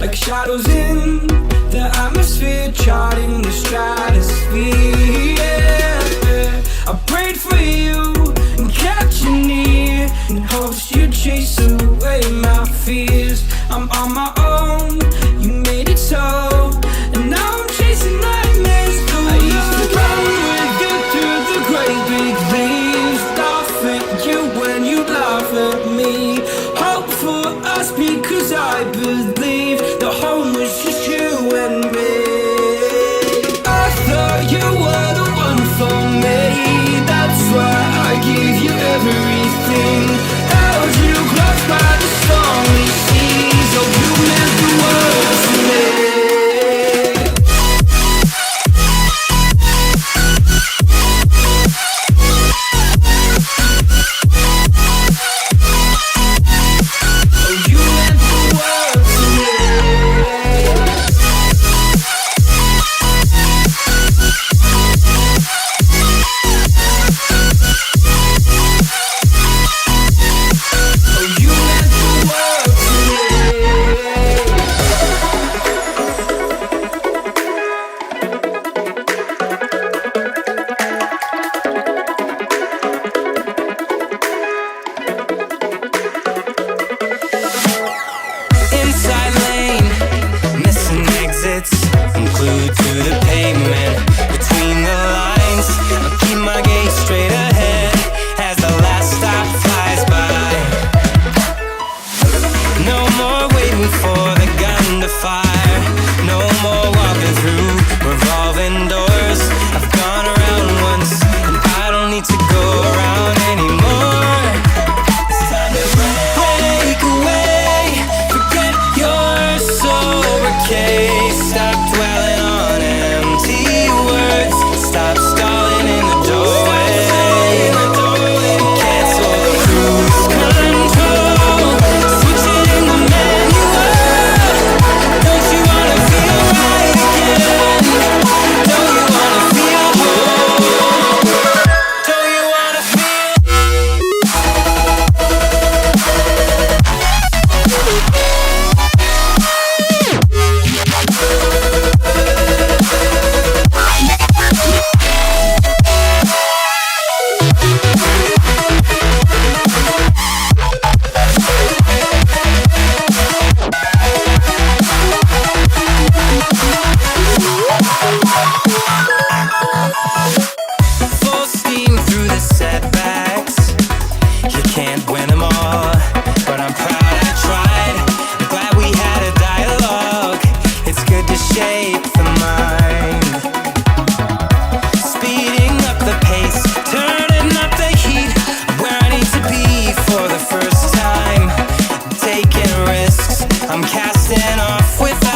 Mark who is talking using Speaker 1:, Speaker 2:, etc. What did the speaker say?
Speaker 1: Like shadows in the atmosphere, charting the stratosphere. Yeah. I prayed for you and kept you near in hopes you'd chase away my fears. I'm on my own, you made it so, and now I'm chasing nightmares through. I used to run with you through the great big leaves, laugh at you when you laugh at me. Hope for us because I believe the home was just you and me. I thought you were the one for me, that's why I gave you everything. Held you close by the stormy seas, oh you meant the world to me. Glued to the pavement, between the lines, I'll keep my gaze straight ahead as the last stop flies by. No more waiting for the gun to fire, no more walking through revolving doors. I've gone around once and I don't need to go around anymore. It's time to break away, forget your sober case. Stop dwelling on empty words, stop stalling in the doorway. Cancel the cruise control, switch it in the manual. Don't you wanna feel right again? Don't you wanna feel whole? Don't you wanna full steam through the setbacks? You can't win them all, but I'm proud I tried. I'm glad we had a dialogue, it's good to shape the mind. Speeding up the pace, turning up the heat, where I need to be for the first time. Taking risks, I'm casting off without